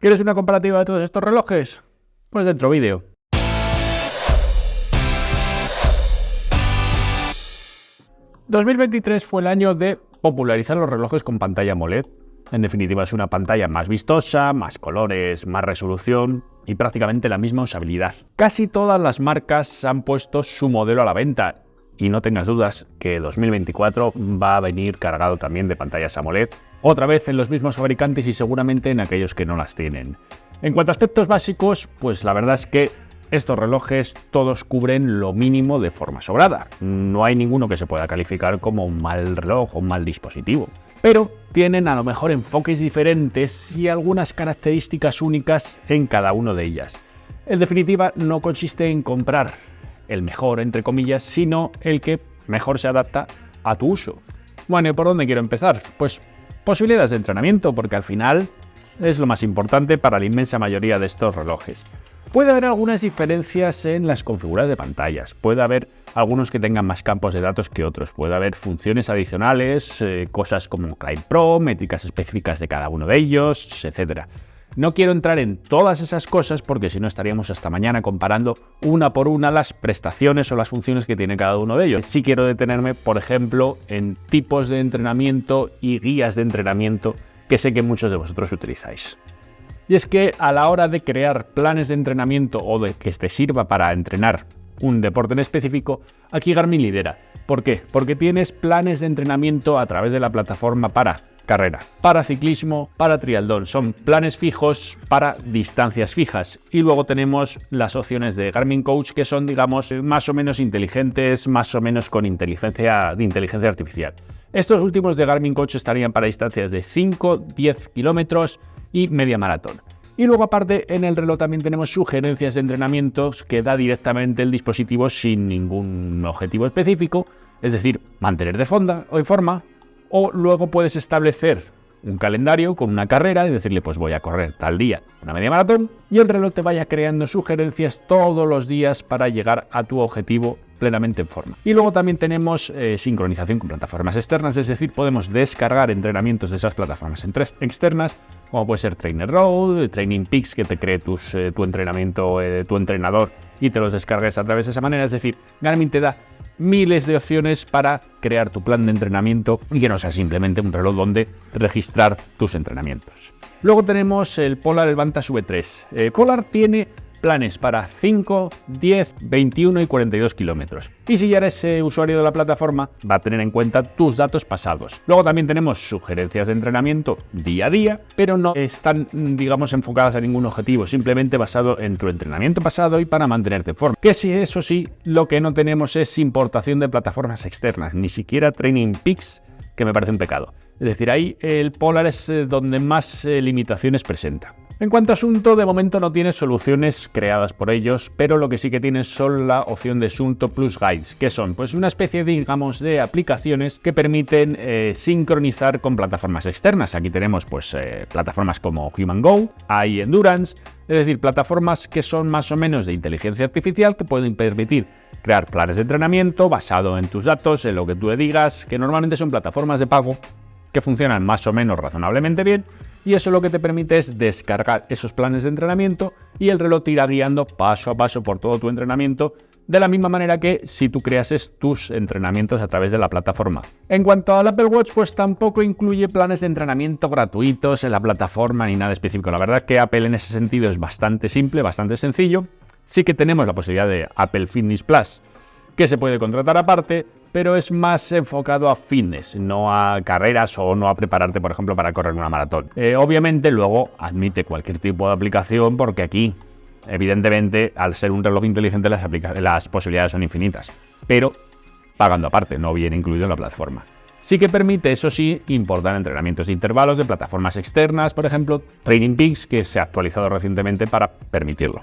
¿Quieres una comparativa de todos estos relojes? Pues dentro vídeo. ...2023 fue el año de popularizar los relojes con pantalla AMOLED. En definitiva, es una pantalla más vistosa, más colores, más resolución y prácticamente la misma usabilidad. Casi todas las marcas han puesto su modelo a la venta y no tengas dudas que 2024 va a venir cargado también de pantallas AMOLED, otra vez en los mismos fabricantes y seguramente en aquellos que no las tienen. En cuanto a aspectos básicos, pues la verdad es que estos relojes todos cubren lo mínimo de forma sobrada. No hay ninguno que se pueda calificar como un mal reloj o un mal dispositivo. Pero tienen a lo mejor enfoques diferentes y algunas características únicas en cada uno de ellas. En definitiva, no consiste en comprar el mejor, entre comillas, sino el que mejor se adapta a tu uso. Bueno, ¿y por dónde quiero empezar? Pues posibilidades de entrenamiento, porque al final es lo más importante para la inmensa mayoría de estos relojes. Puede haber algunas diferencias en las configuraciones de pantallas, puede haber algunos que tengan más campos de datos que otros, puede haber funciones adicionales, cosas como Client Pro, métricas específicas de cada uno de ellos, etc. No quiero entrar en todas esas cosas porque si no estaríamos hasta mañana comparando una por una las prestaciones o las funciones que tiene cada uno de ellos. Sí quiero detenerme, por ejemplo, en tipos de entrenamiento y guías de entrenamiento que sé que muchos de vosotros utilizáis. Y es que a la hora de crear planes de entrenamiento o de que te sirva para entrenar un deporte en específico, aquí Garmin lidera. ¿Por qué? Porque tienes planes de entrenamiento a través de la plataforma para carrera, para ciclismo, para triatlón. Son planes fijos para distancias fijas. Y luego tenemos las opciones de Garmin Coach que son, digamos, más o menos inteligentes, más o menos con inteligencia artificial. Estos últimos de Garmin Coach estarían para distancias de 5, 10 kilómetros y media maratón. Y luego aparte en el reloj también tenemos sugerencias de entrenamientos que da directamente el dispositivo sin ningún objetivo específico, es decir, mantener de forma, o luego puedes establecer un calendario con una carrera y decirle pues voy a correr tal día una media maratón y el reloj te vaya creando sugerencias todos los días para llegar a tu objetivo plenamente en forma. Y luego también tenemos sincronización con plataformas externas, es decir, podemos descargar entrenamientos de esas plataformas externas, como puede ser Trainer Road, Training Peaks, que te cree tu entrenamiento, tu entrenador y te los descargues a través de esa manera. Es decir, Garmin te da miles de opciones para crear tu plan de entrenamiento y que no sea simplemente un reloj donde registrar tus entrenamientos. Luego tenemos el Polar el Vantage V3. Polar tiene planes para 5, 10, 21 y 42 kilómetros. Y si ya eres usuario de la plataforma, va a tener en cuenta tus datos pasados. Luego también tenemos sugerencias de entrenamiento día a día, pero no están, digamos, enfocadas a ningún objetivo, simplemente basado en tu entrenamiento pasado y para mantenerte en forma. Que sí, eso sí, lo que no tenemos es importación de plataformas externas, ni siquiera Training Peaks, que me parece un pecado. Es decir, ahí el Polar es donde más limitaciones presenta. En cuanto a Suunto, de momento no tiene soluciones creadas por ellos, pero lo que sí que tienen son la opción de Suunto Plus Guides, que son pues una especie, digamos, de aplicaciones que permiten sincronizar con plataformas externas. Aquí tenemos pues plataformas como Human Go, AI Endurance, es decir, plataformas que son más o menos de inteligencia artificial que pueden permitir crear planes de entrenamiento basado en tus datos, en lo que tú le digas, que normalmente son plataformas de pago que funcionan más o menos razonablemente bien. Y eso lo que te permite es descargar esos planes de entrenamiento y el reloj te irá guiando paso a paso por todo tu entrenamiento, de la misma manera que si tú creases tus entrenamientos a través de la plataforma. En cuanto al Apple Watch, pues tampoco incluye planes de entrenamiento gratuitos en la plataforma ni nada específico. La verdad que Apple en ese sentido es bastante simple, bastante sencillo. Sí que tenemos la posibilidad de Apple Fitness Plus, que se puede contratar aparte, pero es más enfocado a fitness, no a carreras o no a prepararte, por ejemplo, para correr una maratón. Obviamente luego admite cualquier tipo de aplicación porque aquí, evidentemente, al ser un reloj inteligente las posibilidades son infinitas, pero pagando aparte, no viene incluido en la plataforma. Sí que permite, eso sí, importar entrenamientos de intervalos de plataformas externas, por ejemplo, Training Peaks, que se ha actualizado recientemente para permitirlo.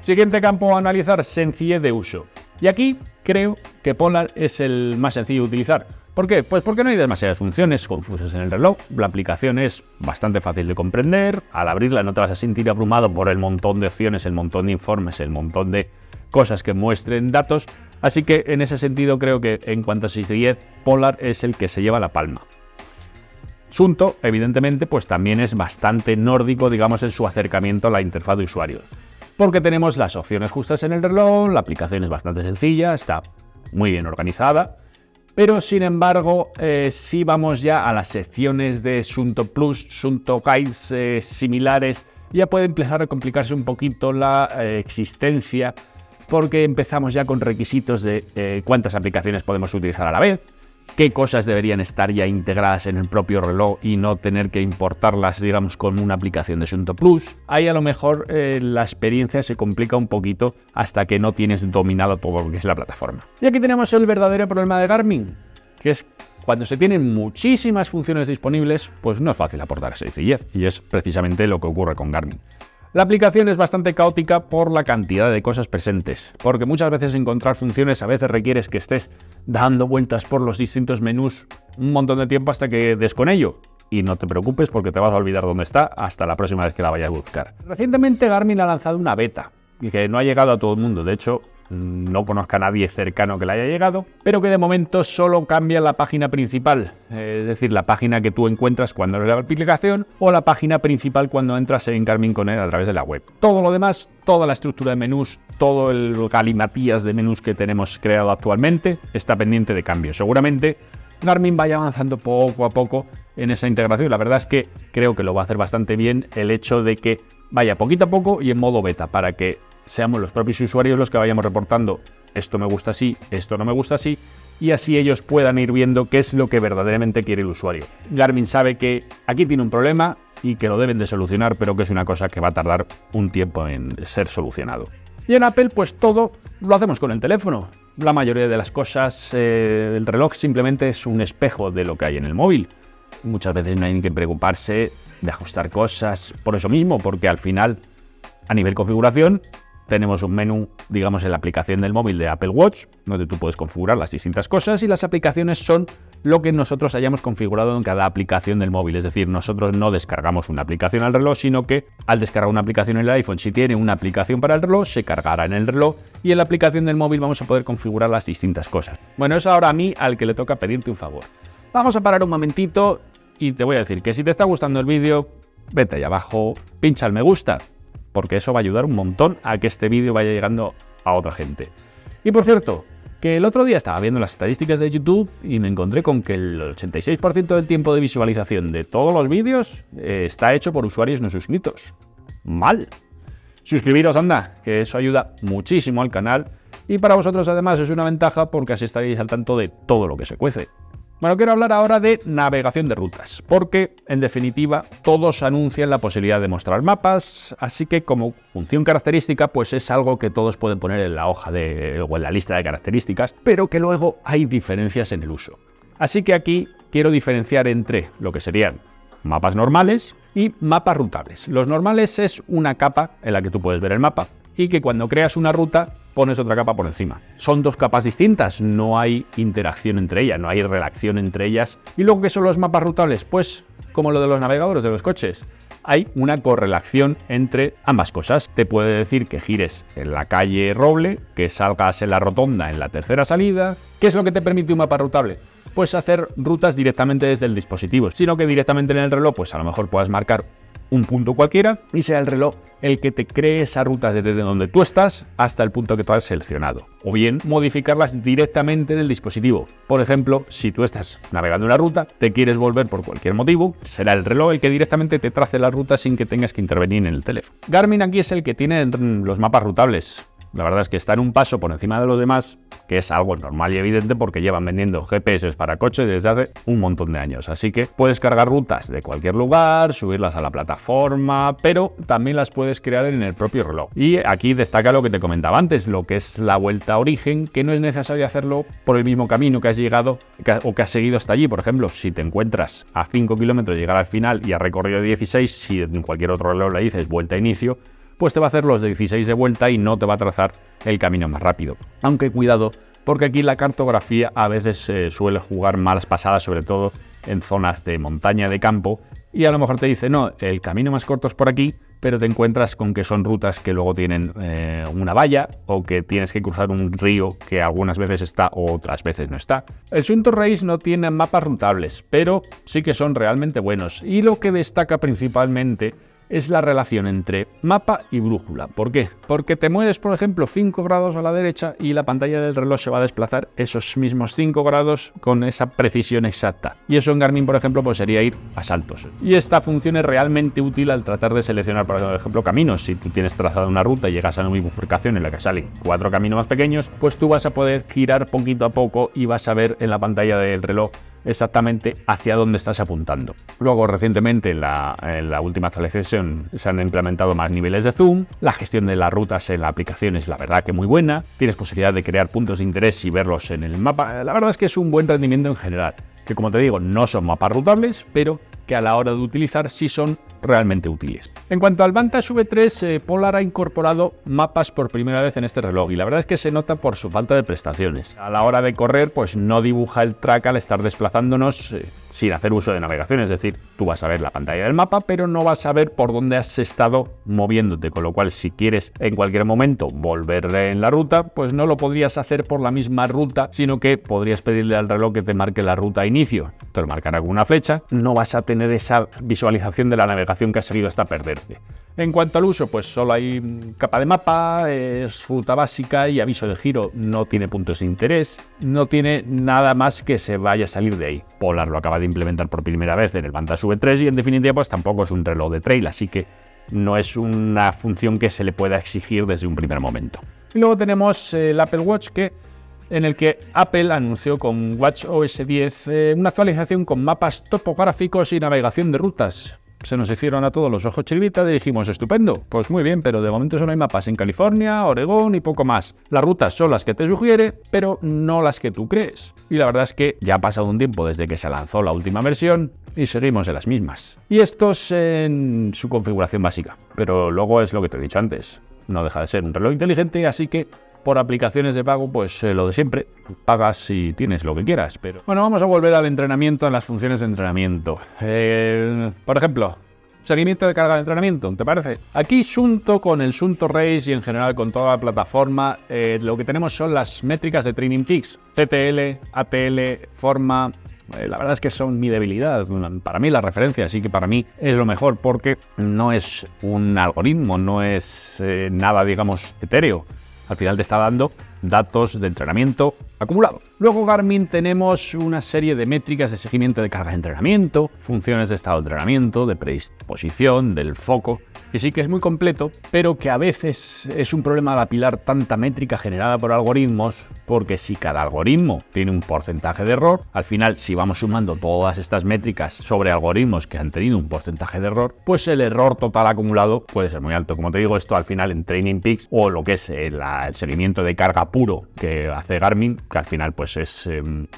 Siguiente campo a analizar, sencillez de uso. Y aquí creo que Polar es el más sencillo de utilizar. ¿Por qué? Pues porque no hay demasiadas funciones confusas en el reloj. La aplicación es bastante fácil de comprender. Al abrirla no te vas a sentir abrumado por el montón de opciones, el montón de informes, el montón de cosas que muestren datos. Así que en ese sentido creo que en cuanto a sencillez, Polar es el que se lleva la palma. Suunto, evidentemente, pues también es bastante nórdico, digamos, en su acercamiento a la interfaz de usuario. Porque tenemos las opciones justas en el reloj, la aplicación es bastante sencilla, está muy bien organizada, pero sin embargo, si vamos ya a las secciones de Suunto Plus, Suunto Guides similares, ya puede empezar a complicarse un poquito la existencia, porque empezamos ya con requisitos de cuántas aplicaciones podemos utilizar a la vez, qué cosas deberían estar ya integradas en el propio reloj y no tener que importarlas, digamos, con una aplicación de Suunto Plus. Ahí a lo mejor la experiencia se complica un poquito hasta que no tienes dominado todo lo que es la plataforma. Y aquí tenemos el verdadero problema de Garmin, que es cuando se tienen muchísimas funciones disponibles, pues no es fácil aportar sencillez, y es precisamente lo que ocurre con Garmin. La aplicación es bastante caótica por la cantidad de cosas presentes, porque muchas veces encontrar funciones a veces requieres que estés dando vueltas por los distintos menús un montón de tiempo hasta que des con ello. Y no te preocupes porque te vas a olvidar dónde está hasta la próxima vez que la vayas a buscar. Recientemente Garmin ha lanzado una beta, y que no ha llegado a todo el mundo, de hecho no conozco a nadie cercano que le haya llegado, pero que de momento solo cambia la página principal, es decir, la página que tú encuentras cuando abres la aplicación o la página principal cuando entras en Garmin Connect a través de la web. Todo lo demás, toda la estructura de menús, todo el galimatías de menús que tenemos creado actualmente está pendiente de cambio. Seguramente Garmin vaya avanzando poco a poco en esa integración. La verdad es que creo que lo va a hacer bastante bien el hecho de que vaya poquito a poco y en modo beta, para que seamos los propios usuarios los que vayamos reportando esto me gusta así, esto no me gusta así, y así ellos puedan ir viendo qué es lo que verdaderamente quiere el usuario. Garmin sabe que aquí tiene un problema y que lo deben de solucionar, pero que es una cosa que va a tardar un tiempo en ser solucionado. Y en Apple, pues todo lo hacemos con el teléfono. La mayoría de las cosas, el reloj simplemente es un espejo de lo que hay en el móvil. Muchas veces no hay que preocuparse de ajustar cosas por eso mismo, porque al final, a nivel configuración, tenemos un menú, digamos, en la aplicación del móvil de Apple Watch, donde tú puedes configurar las distintas cosas, y las aplicaciones son lo que nosotros hayamos configurado en cada aplicación del móvil. Es decir, nosotros no descargamos una aplicación al reloj, sino que al descargar una aplicación en el iPhone, si tiene una aplicación para el reloj, se cargará en el reloj, y en la aplicación del móvil vamos a poder configurar las distintas cosas. Bueno, es ahora a mí al que le toca pedirte un favor. Vamos a parar un momentito y te voy a decir que si te está gustando el vídeo, vete ahí abajo, pincha el me gusta, porque eso va a ayudar un montón a que este vídeo vaya llegando a otra gente. Y por cierto, que el otro día estaba viendo las estadísticas de YouTube y me encontré con que el 86% del tiempo de visualización de todos los vídeos está hecho por usuarios no suscritos. Mal. Suscribiros, anda, que eso ayuda muchísimo al canal, y para vosotros además es una ventaja porque así estaréis al tanto de todo lo que se cuece. Bueno, quiero hablar ahora de navegación de rutas, porque, en definitiva, todos anuncian la posibilidad de mostrar mapas, así que como función característica, pues es algo que todos pueden poner en la hoja o en la lista de características, pero que luego hay diferencias en el uso. Así que aquí quiero diferenciar entre lo que serían mapas normales y mapas rutables. Los normales es una capa en la que tú puedes ver el mapa, y que cuando creas una ruta pones otra capa por encima. Son dos capas distintas, no hay interacción entre ellas, no hay relación entre ellas. ¿Y luego qué son los mapas rutables? Pues como lo de los navegadores de los coches. Hay una correlación entre ambas cosas. Te puede decir que gires en la calle Roble, que salgas en la rotonda en la tercera salida. ¿Qué es lo que te permite un mapa rutable? Pues hacer rutas directamente desde el dispositivo, sino que directamente en el reloj, pues a lo mejor puedas marcar un punto cualquiera y sea el reloj el que te cree esa ruta desde donde tú estás hasta el punto que tú has seleccionado. O bien modificarlas directamente en el dispositivo. Por ejemplo, si tú estás navegando una ruta, te quieres volver por cualquier motivo, será el reloj el que directamente te trace la ruta sin que tengas que intervenir en el teléfono. Garmin aquí es el que tiene los mapas rutables. La verdad es que está en un paso por encima de los demás, que es algo normal y evidente porque llevan vendiendo GPS para coches desde hace un montón de años. Así que puedes cargar rutas de cualquier lugar, subirlas a la plataforma, pero también las puedes crear en el propio reloj. Y aquí destaca lo que te comentaba antes, lo que es la vuelta a origen, que no es necesario hacerlo por el mismo camino que has llegado o que has seguido hasta allí. Por ejemplo, si te encuentras a 5 kilómetros de llegar al final y has recorrido 16, si en cualquier otro reloj le dices vuelta a inicio, pues te va a hacer los 16 de vuelta y no te va a trazar el camino más rápido. Aunque cuidado, porque aquí la cartografía a veces suele jugar malas pasadas, sobre todo en zonas de montaña, de campo, y a lo mejor te dice, no, el camino más corto es por aquí, pero te encuentras con que son rutas que luego tienen una valla o que tienes que cruzar un río que algunas veces está o otras veces no está. El Sunto Race no tiene mapas rutables, pero sí que son realmente buenos, y lo que destaca principalmente es la relación entre mapa y brújula. ¿Por qué? Porque te mueves, por ejemplo, 5 grados a la derecha y la pantalla del reloj se va a desplazar esos mismos 5 grados con esa precisión exacta. Y eso en Garmin, por ejemplo, pues sería ir a saltos. Y esta función es realmente útil al tratar de seleccionar, por ejemplo, caminos. Si tú tienes trazada una ruta y llegas a una bifurcación en la que salen 4 caminos más pequeños, pues tú vas a poder girar poquito a poco y vas a ver en la pantalla del reloj exactamente hacia dónde estás apuntando. Luego, recientemente, en la última actualización se han implementado más niveles de zoom. La gestión de las rutas en la aplicación es la verdad que muy buena. Tienes posibilidad de crear puntos de interés y verlos en el mapa. La verdad es que es un buen rendimiento en general, que como te digo, no son mapas rutables, pero que a la hora de utilizar sí son realmente útiles. En cuanto al Vantage V3, Polar ha incorporado mapas por primera vez en este reloj y la verdad es que se nota por su falta de prestaciones. A la hora de correr, pues no dibuja el track al estar desplazándonos sin hacer uso de navegación, es decir, tú vas a ver la pantalla del mapa, pero no vas a ver por dónde has estado moviéndote, con lo cual si quieres en cualquier momento volver en la ruta, pues no lo podrías hacer por la misma ruta, sino que podrías pedirle al reloj que te marque la ruta a inicio. Te lo marcará con una flecha, no vas a tener esa visualización de la navegación que has seguido hasta perderte. En cuanto al uso, pues solo hay capa de mapa, es ruta básica y aviso de giro, no tiene puntos de interés, no tiene nada más que se vaya a salir de ahí. Polar lo acaba de implementar por primera vez en el Vantage V3 y en definitiva pues tampoco es un reloj de trail, así que no es una función que se le pueda exigir desde un primer momento. Y luego tenemos el Apple Watch en el que Apple anunció con WatchOS 10 una actualización con mapas topográficos y navegación de rutas. Se nos hicieron a todos los ojos chiribitas y dijimos, estupendo, pues muy bien, pero de momento solo hay mapas en California, Oregón y poco más. Las rutas son las que te sugiere, pero no las que tú crees. Y la verdad es que ya ha pasado un tiempo desde que se lanzó la última versión y seguimos en las mismas. Y esto es en su configuración básica, pero luego es lo que te he dicho antes, no deja de ser un reloj inteligente, así que por aplicaciones de pago, pues lo de siempre, pagas y tienes lo que quieras. Pero bueno, vamos a volver al entrenamiento, a las funciones de entrenamiento. Por ejemplo, seguimiento de carga de entrenamiento, ¿te parece? Aquí Sunto con el Sunto Race y en general con toda la plataforma, lo que tenemos son las métricas de Training Peaks, CTL, ATL, forma. La verdad es que son mi debilidad, para mí la referencia, así que para mí es lo mejor porque no es un algoritmo, no es nada, digamos, etéreo. Al final te está dando datos de entrenamiento acumulado. Luego Garmin tenemos una serie de métricas de seguimiento de carga de entrenamiento, funciones de estado de entrenamiento, de predisposición, del foco, que sí que es muy completo, pero que a veces es un problema al apilar tanta métrica generada por algoritmos, porque si cada algoritmo tiene un porcentaje de error, al final si vamos sumando todas estas métricas sobre algoritmos que han tenido un porcentaje de error, pues el error total acumulado puede ser muy alto. Como te digo, esto al final en Training Peaks o lo que es el seguimiento de carga puro que hace Garmin, que al final pues es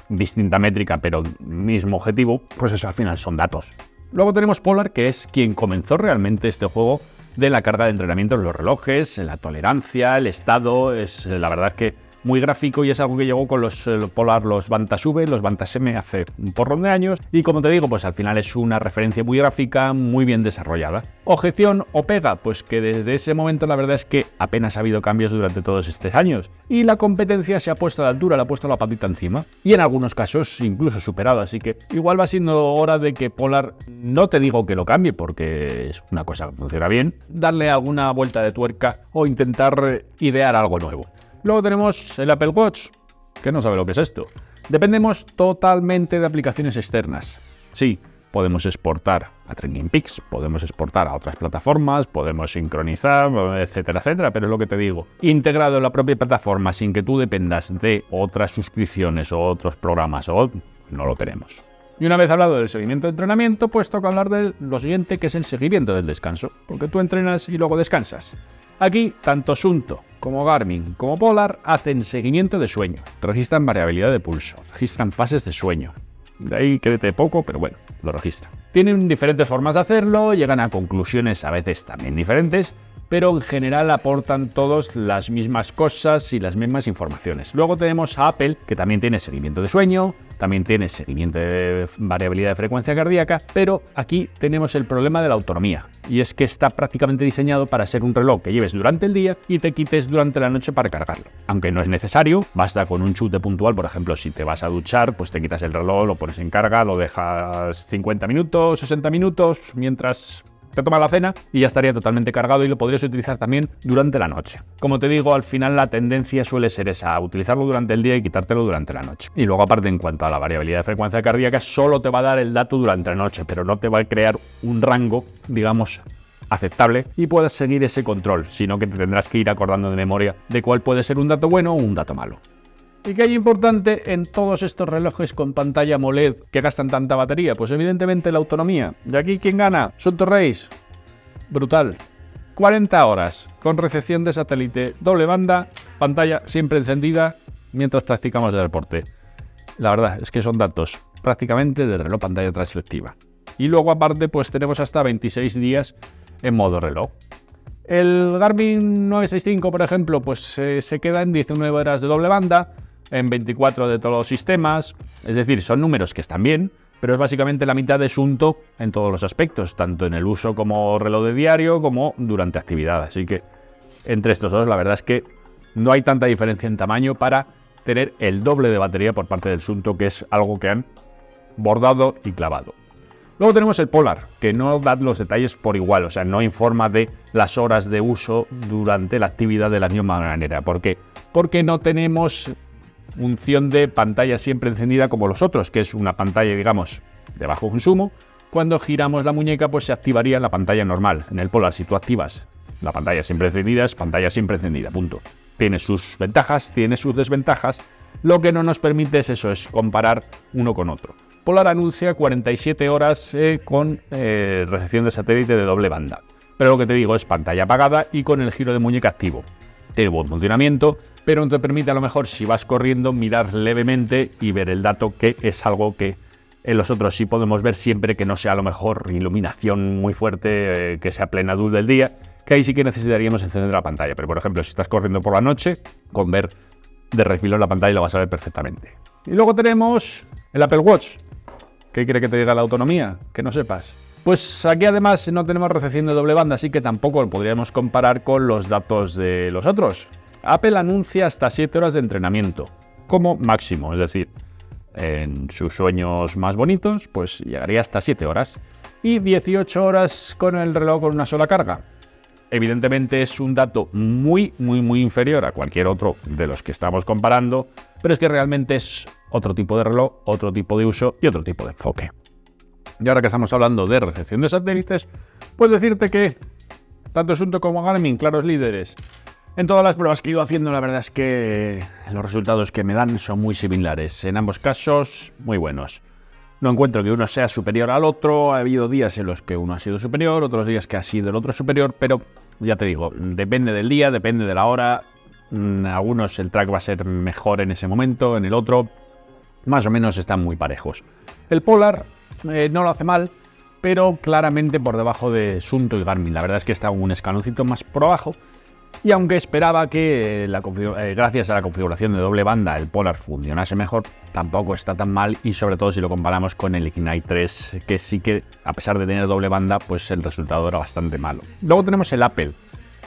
distinta métrica pero mismo objetivo, pues eso al final son datos. Luego tenemos Polar, que es quien comenzó realmente este juego de la carga de entrenamiento en los relojes, en la tolerancia, el estado, es la verdad que muy gráfico y es algo que llegó con los Polar, los Vantage V, los Vantage M hace un porrón de años y como te digo, pues al final es una referencia muy gráfica, muy bien desarrollada. Objeción o pega, pues que desde ese momento la verdad es que apenas ha habido cambios durante todos estos años y la competencia se ha puesto a la altura, le ha puesto la patita encima y en algunos casos incluso superado, así que igual va siendo hora de que Polar, no te digo que lo cambie porque es una cosa que funciona bien, darle alguna vuelta de tuerca o intentar idear algo nuevo. Luego tenemos el Apple Watch, que no sabe lo que es esto. Dependemos totalmente de aplicaciones externas. Sí, podemos exportar a Training Peaks, podemos exportar a otras plataformas, podemos sincronizar, etcétera, etcétera, pero es lo que te digo. Integrado en la propia plataforma sin que tú dependas de otras suscripciones o otros programas, no lo tenemos. Y una vez hablado del seguimiento de entrenamiento, pues toca hablar de lo siguiente, que es el seguimiento del descanso, porque tú entrenas y luego descansas. Aquí, tanto Sunto como Garmin como Polar hacen seguimiento de sueño, registran variabilidad de pulso, registran fases de sueño. De ahí créete poco, pero bueno, lo registran. Tienen diferentes formas de hacerlo, llegan a conclusiones a veces también diferentes, pero en general aportan todos las mismas cosas y las mismas informaciones. Luego tenemos a Apple, que también tiene seguimiento de sueño, también tiene seguimiento de variabilidad de frecuencia cardíaca, pero aquí tenemos el problema de la autonomía, y es que está prácticamente diseñado para ser un reloj que lleves durante el día y te quites durante la noche para cargarlo. Aunque no es necesario, basta con un chute puntual. Por ejemplo, si te vas a duchar, pues te quitas el reloj, lo pones en carga, lo dejas 50 minutos, 60 minutos, mientras te tomas la cena y ya estaría totalmente cargado, y lo podrías utilizar también durante la noche. Como te digo, al final la tendencia suele ser esa, utilizarlo durante el día y quitártelo durante la noche. Y luego, aparte, en cuanto a la variabilidad de frecuencia cardíaca, solo te va a dar el dato durante la noche, pero no te va a crear un rango, digamos, aceptable y puedas seguir ese control, sino que te tendrás que ir acordando de memoria de cuál puede ser un dato bueno o un dato malo. ¿Y qué hay importante en todos estos relojes con pantalla AMOLED que gastan tanta batería? Pues evidentemente la autonomía. ¿Y aquí quién gana? Sunto Race. Brutal. 40 horas con recepción de satélite, doble banda, pantalla siempre encendida mientras practicamos el deporte. La verdad es que son datos prácticamente de reloj pantalla translectiva. Y luego aparte pues tenemos hasta 26 días en modo reloj. El Garmin 965, por ejemplo, pues se queda en 19 horas de doble banda, en 24 de todos los sistemas. Es decir, son números que están bien, pero es básicamente la mitad de Sunto en todos los aspectos, tanto en el uso como reloj de diario como durante actividad. Así que entre estos dos, la verdad es que no hay tanta diferencia en tamaño para tener el doble de batería por parte del Sunto, que es algo que han bordado y clavado. Luego tenemos el Polar, que no da los detalles por igual, o sea, no informa de las horas de uso durante la actividad de la misma manera. ¿Por qué? Porque no tenemos función de pantalla siempre encendida como los otros, que es una pantalla, digamos, de bajo consumo. Cuando giramos la muñeca, pues se activaría la pantalla normal. En el Polar, si tú activas la pantalla siempre encendida, es pantalla siempre encendida, punto. Tiene sus ventajas, tiene sus desventajas. Lo que no nos permite es eso, es comparar uno con otro. Polar anuncia 47 horas con recepción de satélite de doble banda. Pero lo que te digo es pantalla apagada y con el giro de muñeca activo. Tiene buen funcionamiento, pero no te permite, a lo mejor, si vas corriendo, mirar levemente y ver el dato, que es algo que en los otros sí podemos ver, siempre que no sea, a lo mejor, iluminación muy fuerte, que sea plena luz del día, que ahí sí que necesitaríamos encender la pantalla. Pero, por ejemplo, si estás corriendo por la noche, con ver de refilón la pantalla lo vas a ver perfectamente. Y luego tenemos el Apple Watch. ¿Qué quiere que te diga la autonomía? Que no sepas. Pues aquí además no tenemos recepción de doble banda, así que tampoco lo podríamos comparar con los datos de los otros. Apple anuncia hasta 7 horas de entrenamiento, como máximo, es decir, en sus sueños más bonitos, pues llegaría hasta 7 horas. Y 18 horas con el reloj con una sola carga. Evidentemente es un dato muy inferior a cualquier otro de los que estamos comparando, pero es que realmente es otro tipo de reloj, otro tipo de uso y otro tipo de enfoque. Y ahora que estamos hablando de recepción de satélites, puedo decirte que tanto Sunto como Garmin, claros líderes. En todas las pruebas que he ido haciendo, la verdad es que los resultados que me dan son muy similares. En ambos casos, muy buenos. No encuentro que uno sea superior al otro. Ha habido días en los que uno ha sido superior, otros días que ha sido el otro superior, pero ya te digo, depende del día, depende de la hora. En algunos el track va a ser mejor en ese momento, en el otro más o menos están muy parejos. El Polar no lo hace mal, pero claramente por debajo de Sunto y Garmin. La verdad es que está un escaloncito más por abajo. Y aunque esperaba que gracias a la configuración de doble banda el Polar funcionase mejor, tampoco está tan mal, y sobre todo si lo comparamos con el Ignite 3, que sí que, a pesar de tener doble banda, pues el resultado era bastante malo. Luego tenemos el Apple.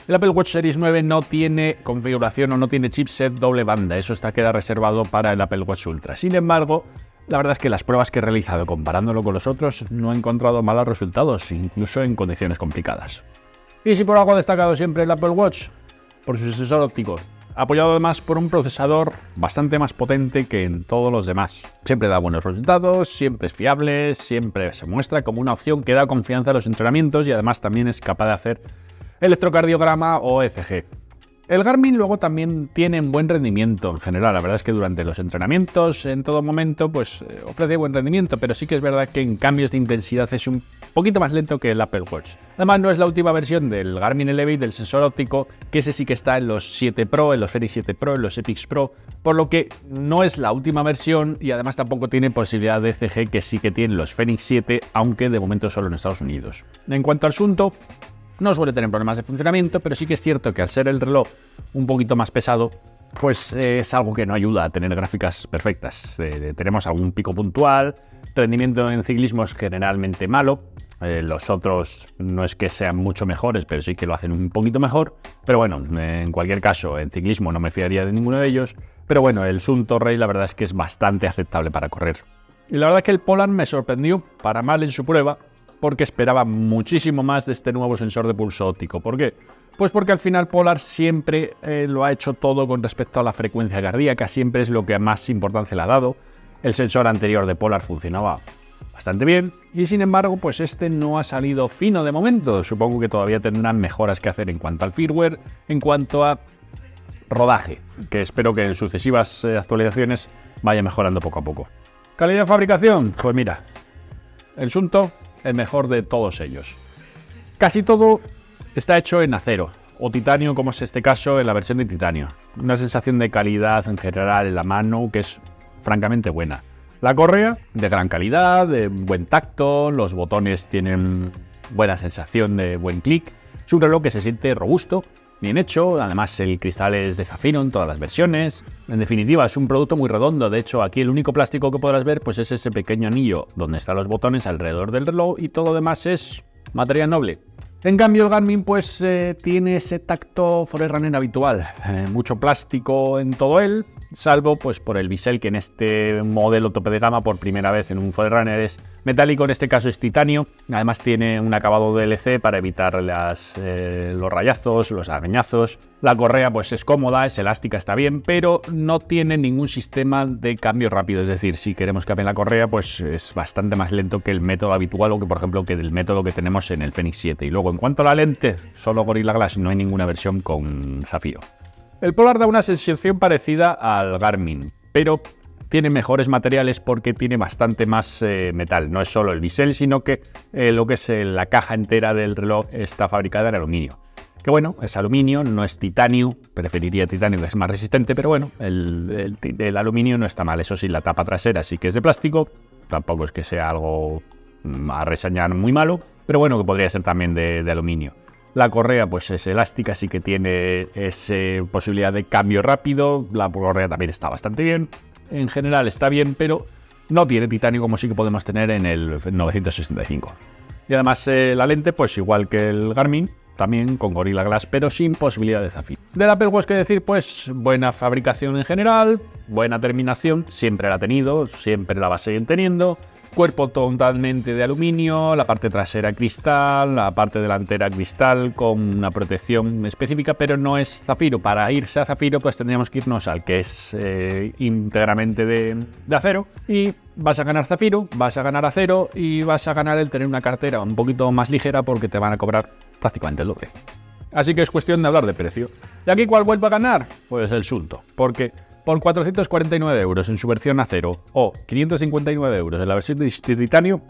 El Apple Watch Series 9 no tiene configuración o no tiene chipset doble banda, eso queda reservado para el Apple Watch Ultra. Sin embargo, la verdad es que las pruebas que he realizado comparándolo con los otros no he encontrado malos resultados, incluso en condiciones complicadas. Y si por algo ha destacado siempre el Apple Watch, por su sensor óptico, apoyado además por un procesador bastante más potente que en todos los demás. Siempre da buenos resultados, siempre es fiable, siempre se muestra como una opción que da confianza a los entrenamientos y además también es capaz de hacer electrocardiograma o ECG. El Garmin luego también tiene buen rendimiento en general. La verdad es que durante los entrenamientos, en todo momento, pues ofrece buen rendimiento, pero sí que es verdad que en cambios de intensidad es un poquito más lento que el Apple Watch. Además, no es la última versión del Garmin Elevate, del sensor óptico, que ese sí que está en los 7 Pro, en los Fenix 7 Pro, en los Epix Pro, por lo que no es la última versión y además tampoco tiene posibilidad de ECG, que sí que tienen los Fenix 7, aunque de momento solo en Estados Unidos. En cuanto al Sunto, No suele tener problemas de funcionamiento, pero sí que es cierto que al ser el reloj un poquito más pesado, pues es algo que no ayuda a tener gráficas perfectas. Tenemos algún pico puntual, rendimiento en ciclismo es generalmente malo. Los otros no es que sean mucho mejores, pero sí que lo hacen un poquito mejor. Pero bueno, en cualquier caso, en ciclismo no me fiaría de ninguno de ellos. Pero bueno, el Suunto Rey la verdad es que es bastante aceptable para correr. Y la verdad es que el Polar me sorprendió para mal en su prueba, porque esperaba muchísimo más de este nuevo sensor de pulso óptico. ¿Por qué? Pues porque al final Polar siempre lo ha hecho todo con respecto a la frecuencia cardíaca, siempre es lo que más importancia le ha dado. El sensor anterior de Polar funcionaba bastante bien y sin embargo pues este no ha salido fino de momento. Supongo que todavía tendrán mejoras que hacer en cuanto al firmware, en cuanto a rodaje, que espero que en sucesivas actualizaciones vaya mejorando poco a poco. ¿Calidad de fabricación? Pues mira, el Suunto, el mejor de todos ellos. Casi todo está hecho en acero o titanio, como es este caso en la versión de titanio. Una sensación de calidad en general en la mano que es francamente buena. La correa de gran calidad, de buen tacto, los botones tienen buena sensación de buen clic. Es un reloj que se siente robusto, bien hecho, además el cristal es de zafiro en todas las versiones. En definitiva, es un producto muy redondo. De hecho, aquí el único plástico que podrás ver pues es ese pequeño anillo donde están los botones alrededor del reloj y todo lo demás es material noble. En cambio, el Garmin pues tiene ese tacto Forerunner habitual, mucho plástico en todo él, salvo pues por el bisel, que en este modelo tope de gama por primera vez en un Forerunner es metálico, en este caso es titanio. Además tiene un acabado DLC para evitar los rayazos, los arañazos. La correa pues es cómoda, es elástica, está bien, pero no tiene ningún sistema de cambio rápido. Es decir, si queremos que cambie la correa pues es bastante más lento que el método habitual o que por ejemplo que el método que tenemos en el Fenix 7. Y luego en cuanto a la lente, solo Gorilla Glass, no hay ninguna versión con zafiro. El Polar da una sensación parecida al Garmin, pero tiene mejores materiales porque tiene bastante más metal. No es solo el bisel, sino que lo que es la caja entera del reloj está fabricada en aluminio. Que bueno, es aluminio, no es titanio. Preferiría titanio, que es más resistente, pero bueno, el aluminio no está mal. Eso sí, la tapa trasera sí que es de plástico. Tampoco es que sea algo a reseñar muy malo, pero bueno, que podría ser también de aluminio. La correa pues es elástica, sí que tiene esa posibilidad de cambio rápido. La correa también está bastante bien. En general está bien, pero no tiene titanio como sí que podemos tener en el 965. Y además la lente pues igual que el Garmin, también con Gorilla Glass, pero sin posibilidad de zafiro. Del Apple Watch, ¿qué decir? Pues buena fabricación en general, buena terminación, siempre la ha tenido, siempre la va a seguir teniendo. Cuerpo totalmente de aluminio, la parte trasera cristal, la parte delantera cristal con una protección específica, pero no es zafiro. Para irse a zafiro pues tendríamos que irnos al que es íntegramente de acero, y vas a ganar zafiro, vas a ganar acero y vas a ganar el tener una cartera un poquito más ligera porque te van a cobrar prácticamente el doble. Así que es cuestión de hablar de precio. ¿Y aquí cuál vuelve a ganar? Pues el Suunto, porque por 449 euros en su versión acero o 559 euros en la versión de titanio,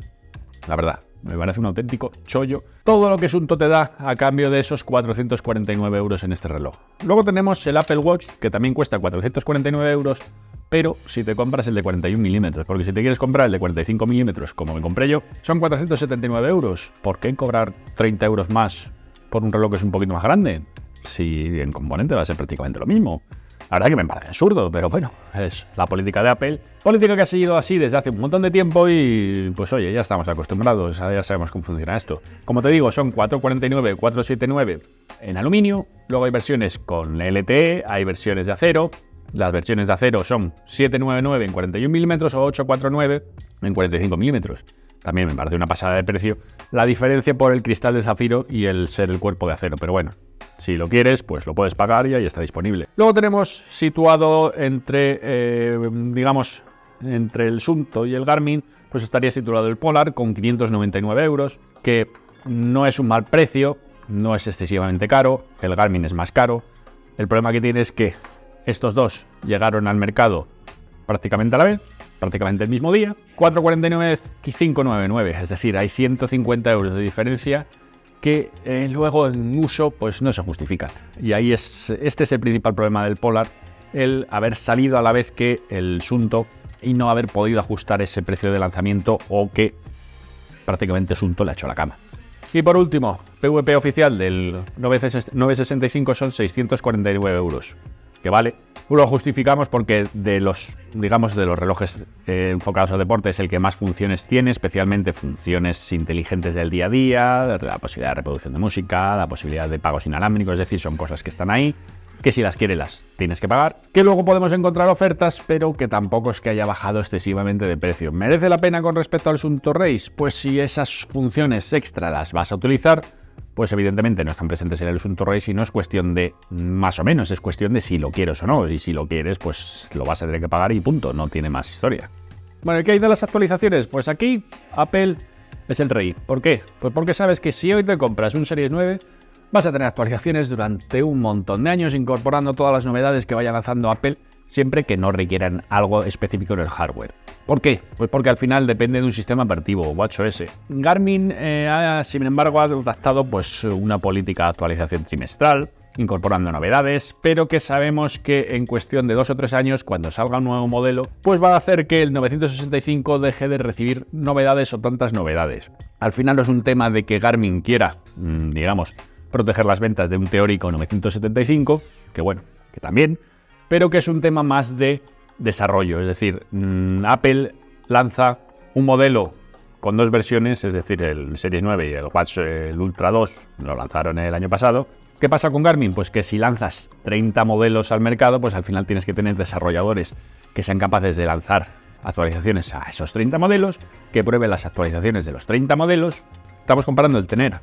la verdad, me parece un auténtico chollo todo lo que Suunto te da a cambio de esos 449 euros en este reloj. Luego tenemos el Apple Watch, que también cuesta 449 euros, pero si te compras el de 41 milímetros, porque si te quieres comprar el de 45 milímetros, como me compré yo, son 479 euros. ¿Por qué cobrar 30 euros más por un reloj que es un poquito más grande? Si en componente va a ser prácticamente lo mismo. La verdad que me parece absurdo, pero bueno, es la política de Apple. Política que ha seguido así desde hace un montón de tiempo y pues oye, ya estamos acostumbrados, ya sabemos cómo funciona esto. Como te digo, son 449, 479 en aluminio, luego hay versiones con LTE, hay versiones de acero. Las versiones de acero son 799 en 41 milímetros o 849 en 45 milímetros. También me parece una pasada de precio la diferencia por el cristal de zafiro y el ser el cuerpo de acero, pero bueno, si lo quieres, pues lo puedes pagar y ahí está disponible. Luego tenemos situado entre, entre el Suunto y el Garmin, pues estaría situado el Polar con 599 euros, que no es un mal precio, no es excesivamente caro, el Garmin es más caro. El problema que tiene es que estos dos llegaron al mercado prácticamente a la vez, prácticamente el mismo día, 449, 599, es decir, hay 150 euros de diferencia que luego en uso pues no se justifican. Y ahí este es el principal problema del Polar, el haber salido a la vez que el Suunto y no haber podido ajustar ese precio de lanzamiento, o que prácticamente Suunto le ha hecho la cama. Y por último, PVP oficial del 965 son 649 euros. Que vale. Lo justificamos porque de los relojes enfocados al deporte es el que más funciones tiene, especialmente funciones inteligentes del día a día, la posibilidad de reproducción de música, la posibilidad de pagos inalámbricos, es decir, son cosas que están ahí, que si las quieres las tienes que pagar, que luego podemos encontrar ofertas, pero que tampoco es que haya bajado excesivamente de precio. ¿Merece la pena con respecto al Sunto Race? Pues si esas funciones extra las vas a utilizar, pues evidentemente no están presentes en el Sunto Race y no es cuestión de más o menos, es cuestión de si lo quieres o no. Y si lo quieres, pues lo vas a tener que pagar y punto, no tiene más historia. Bueno, ¿qué hay de las actualizaciones? Pues aquí Apple es el rey. ¿Por qué? Pues porque sabes que si hoy te compras un Series 9, vas a tener actualizaciones durante un montón de años, incorporando todas las novedades que vaya lanzando Apple, siempre que no requieran algo específico en el hardware. ¿Por qué? Pues porque al final depende de un sistema operativo, WatchOS. Garmin sin embargo ha adaptado pues una política de actualización trimestral, incorporando novedades, pero que sabemos que en cuestión de 2 o 3 años, cuando salga un nuevo modelo, pues va a hacer que el 965 deje de recibir novedades o tantas novedades. Al final no es un tema de que Garmin quiera, proteger las ventas de un teórico 975, que bueno, que también, pero que es un tema más de desarrollo. Es decir, Apple lanza un modelo con 2 versiones, es decir, el Series 9 y el Ultra 2 lo lanzaron el año pasado. ¿Qué pasa con Garmin? Pues que si lanzas 30 modelos al mercado, pues al final tienes que tener desarrolladores que sean capaces de lanzar actualizaciones a esos 30 modelos, que prueben las actualizaciones de los 30 modelos. Estamos comparando el tener,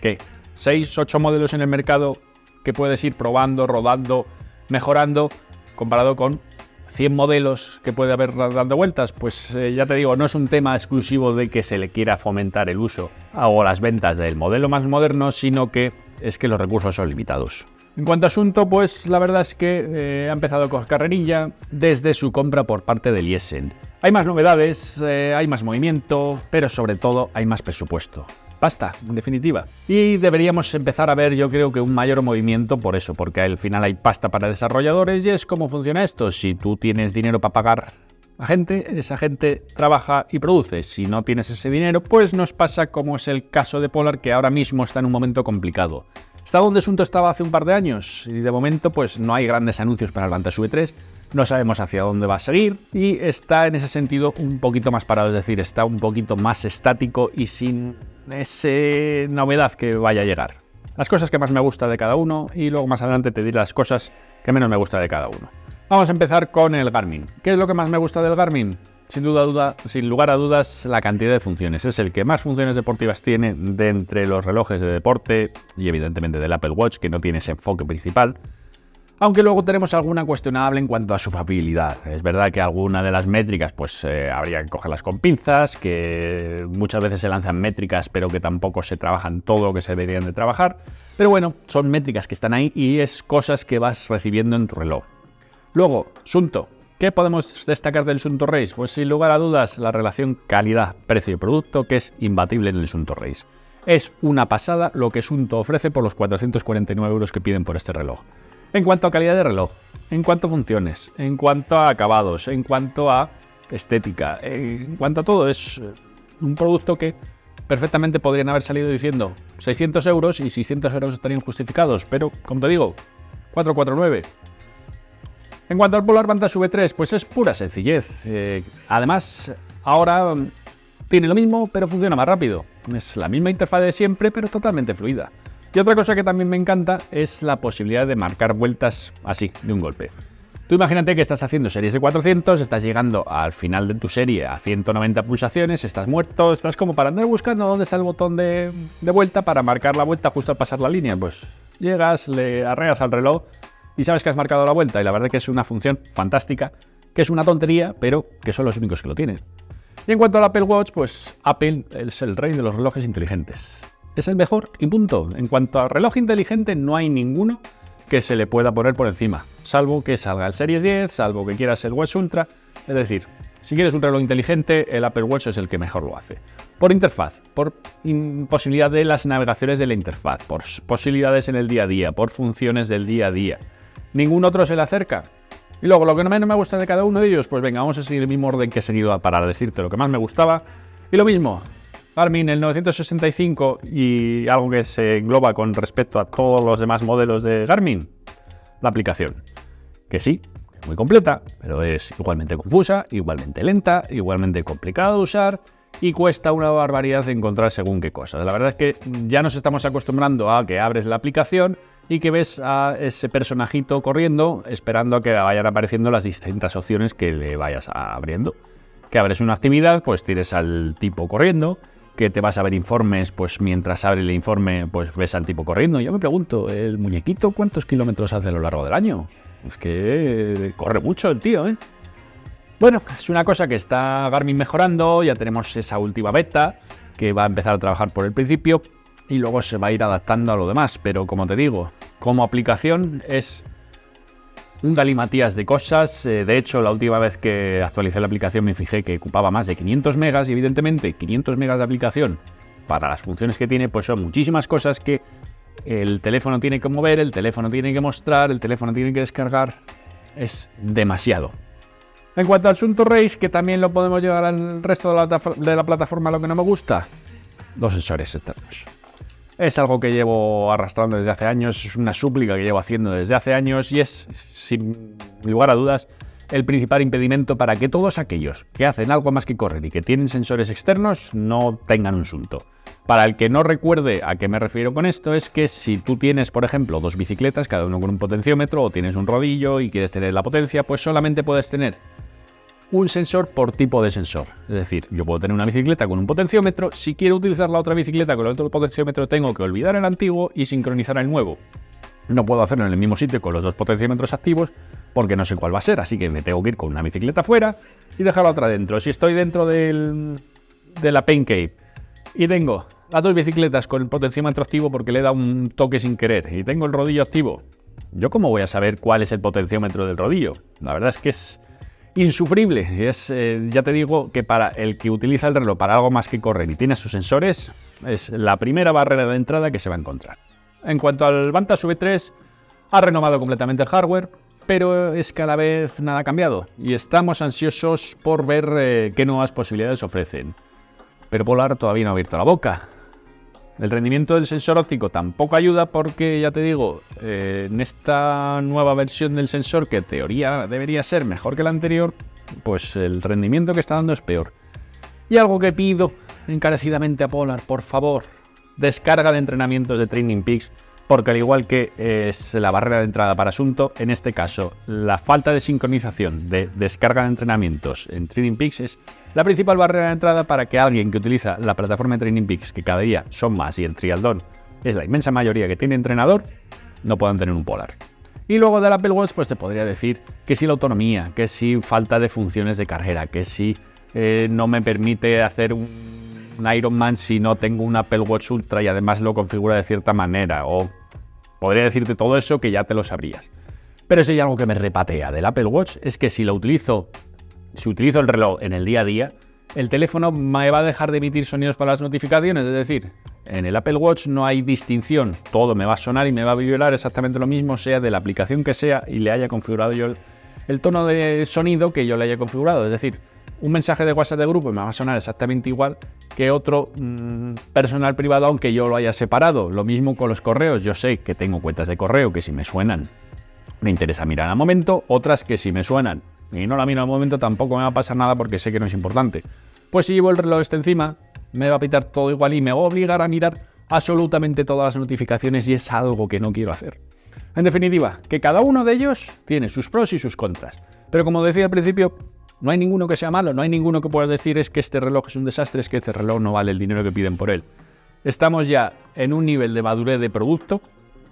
¿qué? 6, 8 modelos en el mercado que puedes ir probando, rodando, mejorando, comparado con 100 modelos que puede haber dando vueltas. Pues ya te digo, no es un tema exclusivo de que se le quiera fomentar el uso o las ventas del modelo más moderno, sino que es que los recursos son limitados. En cuanto a asunto, pues la verdad es que ha empezado con carrerilla desde su compra por parte del Liesen. Hay más novedades, hay más movimiento, pero sobre todo hay más presupuesto. Pasta, en definitiva. Y deberíamos empezar a ver, yo creo que un mayor movimiento por eso, porque al final hay pasta para desarrolladores y es cómo funciona esto. Si tú tienes dinero para pagar a gente, esa gente trabaja y produce. Si no tienes ese dinero, pues nos pasa como es el caso de Polar, que ahora mismo está en un momento complicado. Está donde Asunto estaba hace un par de años y de momento pues no hay grandes anuncios para el Vantage V3. No sabemos hacia dónde va a seguir y está en ese sentido un poquito más parado, es decir, está un poquito más estático y sin esa novedad que vaya a llegar. Las cosas que más me gusta de cada uno y luego más adelante te diré las cosas que menos me gusta de cada uno. Vamos a empezar con el Garmin. ¿Qué es lo que más me gusta del Garmin? Sin lugar a dudas, la cantidad de funciones. Es el que más funciones deportivas tiene de entre los relojes de deporte y evidentemente del Apple Watch, que no tiene ese enfoque principal. Aunque luego tenemos alguna cuestionable en cuanto a su fiabilidad. Es verdad que alguna de las métricas pues habría que cogerlas con pinzas, que muchas veces se lanzan métricas pero que tampoco se trabajan todo lo que se deberían de trabajar. Pero bueno, son métricas que están ahí y es cosas que vas recibiendo en tu reloj. Luego, Sunto. ¿Qué podemos destacar del Sunto Race? Pues sin lugar a dudas la relación calidad, precio y producto, que es imbatible en el Sunto Race. Es una pasada lo que Sunto ofrece por los 449 euros que piden por este reloj. En cuanto a calidad de reloj, en cuanto a funciones, en cuanto a acabados, en cuanto a estética, en cuanto a todo, es un producto que perfectamente podrían haber salido diciendo 600 euros y 600 euros estarían justificados, pero, como te digo, 449. En cuanto al Polar Vantage V3, pues es pura sencillez. Además, ahora tiene lo mismo, pero funciona más rápido. Es la misma interfaz de siempre, pero totalmente fluida. Y otra cosa que también me encanta es la posibilidad de marcar vueltas así, de un golpe. Tú imagínate que estás haciendo series de 400, estás llegando al final de tu serie a 190 pulsaciones, estás muerto, estás como para andar buscando dónde está el botón de vuelta para marcar la vuelta justo al pasar la línea. Pues llegas, le arreas al reloj y sabes que has marcado la vuelta. Y la verdad que es una función fantástica, que es una tontería, pero que son los únicos que lo tienen. Y en cuanto al Apple Watch, pues Apple es el rey de los relojes inteligentes. Es el mejor y punto. En cuanto al reloj inteligente, no hay ninguno que se le pueda poner por encima, salvo que salga el Series 10, salvo que quieras el Watch Ultra. Es decir, si quieres un reloj inteligente, el Apple Watch es el que mejor lo hace. Por interfaz, por posibilidad de las navegaciones de la interfaz, por posibilidades en el día a día, por funciones del día a día. Ningún otro se le acerca. Y luego, lo que no me gusta de cada uno de ellos, pues venga, vamos a seguir el mismo orden que he seguido para decirte lo que más me gustaba. Y lo mismo, Garmin el 965 y algo que se engloba con respecto a todos los demás modelos de Garmin, la aplicación. Que sí, es muy completa, pero es igualmente confusa, igualmente lenta, igualmente complicada de usar y cuesta una barbaridad encontrar según qué cosas. La verdad es que ya nos estamos acostumbrando a que abres la aplicación y que ves a ese personajito corriendo esperando a que vayan apareciendo las distintas opciones que le vayas abriendo. Que abres una actividad, pues tienes al tipo corriendo, que te vas a ver informes, pues mientras abre el informe, pues ves al tipo corriendo. Yo me pregunto, ¿el muñequito cuántos kilómetros hace a lo largo del año? Es que corre mucho el tío, ¿eh? Bueno, es una cosa que está Garmin mejorando, ya tenemos esa última beta, que va a empezar a trabajar por el principio, y luego se va a ir adaptando a lo demás, pero como te digo, como aplicación es un galimatías de cosas. De hecho, la última vez que actualicé la aplicación me fijé que ocupaba más de 500 megas y evidentemente 500 megas de aplicación para las funciones que tiene, pues son muchísimas cosas que el teléfono tiene que mover, el teléfono tiene que mostrar, el teléfono tiene que descargar. Es demasiado. En cuanto al Sunto Race, que también lo podemos llevar al resto de la plataforma, lo que no me gusta, los sensores externos. Es algo que llevo arrastrando desde hace años, es una súplica que llevo haciendo desde hace años y es, sin lugar a dudas, el principal impedimento para que todos aquellos que hacen algo más que correr y que tienen sensores externos no tengan un Sunto. Para el que no recuerde a qué me refiero con esto, es que si tú tienes, por ejemplo, dos bicicletas, cada uno con un potenciómetro, o tienes un rodillo y quieres tener la potencia, pues solamente puedes tener un sensor por tipo de sensor. Es decir, yo puedo tener una bicicleta con un potenciómetro, si quiero utilizar la otra bicicleta con el otro potenciómetro tengo que olvidar el antiguo y sincronizar el nuevo. No puedo hacerlo en el mismo sitio con los dos potenciómetros activos porque no sé cuál va a ser, así que me tengo que ir con una bicicleta fuera y dejar la otra dentro. Si estoy dentro de la Pain Cave y tengo las dos bicicletas con el potenciómetro activo porque le he dado un toque sin querer y tengo el rodillo activo, ¿yo cómo voy a saber cuál es el potenciómetro del rodillo? La verdad es que es insufrible. Es, ya te digo que para el que utiliza el reloj para algo más que correr y tiene sus sensores, es la primera barrera de entrada que se va a encontrar. En cuanto al Vantage V3, ha renovado completamente el hardware, pero es que a la vez nada ha cambiado y estamos ansiosos por ver qué nuevas posibilidades ofrecen. Pero Polar todavía no ha abierto la boca. El rendimiento del sensor óptico tampoco ayuda porque, ya te digo, en esta nueva versión del sensor, que en teoría debería ser mejor que la anterior, pues el rendimiento que está dando es peor. Y algo que pido encarecidamente a Polar, por favor, descarga de entrenamientos de Training Peaks, porque al igual que es la barrera de entrada para Sunto, en este caso la falta de sincronización de descarga de entrenamientos en Training Peaks es la principal barrera de entrada para que alguien que utiliza la plataforma de Training Peaks, que cada día son más y el Trialdón es la inmensa mayoría que tiene entrenador, no puedan tener un Polar. Y luego del Apple Watch pues te podría decir que si la autonomía, que si falta de funciones de carrera, que si no me permite hacer un Ironman si no tengo un Apple Watch Ultra y además lo configura de cierta manera, o podría decirte todo eso que ya te lo sabrías. Pero si hay algo que me repatea del Apple Watch es que si utilizo el reloj en el día a día, el teléfono me va a dejar de emitir sonidos para las notificaciones. Es decir, en el Apple Watch no hay distinción, todo me va a sonar y me va a vibrar exactamente lo mismo, sea de la aplicación que sea y le haya configurado yo el tono de sonido que yo le haya configurado. Es decir, un mensaje de WhatsApp de grupo me va a sonar exactamente igual que otro personal privado, aunque yo lo haya separado. Lo mismo con los correos. Yo sé que tengo cuentas de correo que si me suenan me interesa mirar al momento, otras que si me suenan y no la miro al momento tampoco me va a pasar nada porque sé que no es importante. Pues si llevo el reloj este encima, me va a pitar todo igual y me va a obligar a mirar absolutamente todas las notificaciones y es algo que no quiero hacer. En definitiva, que cada uno de ellos tiene sus pros y sus contras. Pero como decía al principio, no hay ninguno que sea malo, no hay ninguno que puedas decir es que este reloj es un desastre, es que este reloj no vale el dinero que piden por él. Estamos ya en un nivel de madurez de producto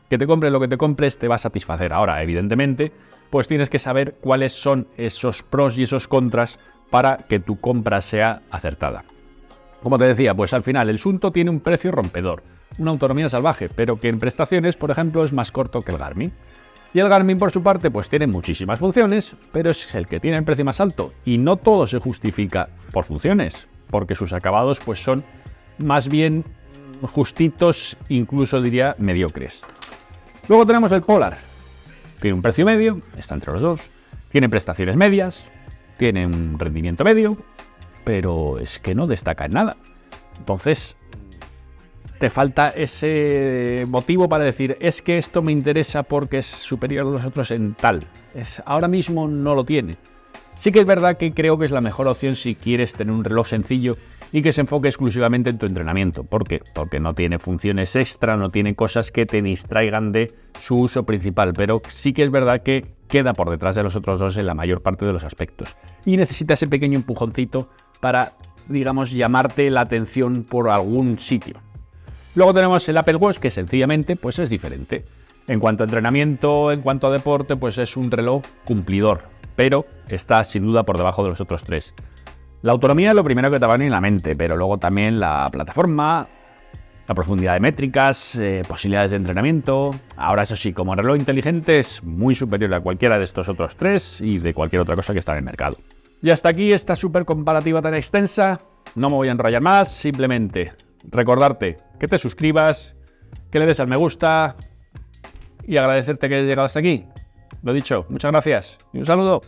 que te compres lo que te compres te va a satisfacer. Ahora, evidentemente, pues tienes que saber cuáles son esos pros y esos contras para que tu compra sea acertada. Como te decía, pues al final el Sunto tiene un precio rompedor, una autonomía salvaje, pero que en prestaciones, por ejemplo, es más corto que el Garmin. Y el Garmin, por su parte, pues tiene muchísimas funciones, pero es el que tiene el precio más alto. Y no todo se justifica por funciones, porque sus acabados pues son más bien justitos, incluso diría mediocres. Luego tenemos el Polar. Tiene un precio medio, está entre los dos. Tiene prestaciones medias, tiene un rendimiento medio, pero es que no destaca en nada. Entonces, te falta ese motivo para decir, es que esto me interesa porque es superior a los otros en tal. Ahora mismo no lo tiene. Sí que es verdad que creo que es la mejor opción si quieres tener un reloj sencillo y que se enfoque exclusivamente en tu entrenamiento. ¿Por qué? Porque no tiene funciones extra, no tiene cosas que te distraigan de su uso principal, pero sí que es verdad que queda por detrás de los otros dos en la mayor parte de los aspectos. Y necesita ese pequeño empujoncito para, digamos, llamarte la atención por algún sitio. Luego tenemos el Apple Watch, que sencillamente pues es diferente. En cuanto a entrenamiento, en cuanto a deporte, pues es un reloj cumplidor, pero está sin duda por debajo de los otros tres. La autonomía es lo primero que te va a venir en la mente, pero luego también la plataforma, la profundidad de métricas, posibilidades de entrenamiento. Ahora, eso sí, como reloj inteligente es muy superior a cualquiera de estos otros tres y de cualquier otra cosa que está en el mercado. Y hasta aquí esta súper comparativa tan extensa. No me voy a enrollar más, simplemente recordarte que te suscribas, que le des al me gusta y agradecerte que hayas llegado hasta aquí. Lo dicho, muchas gracias y un saludo.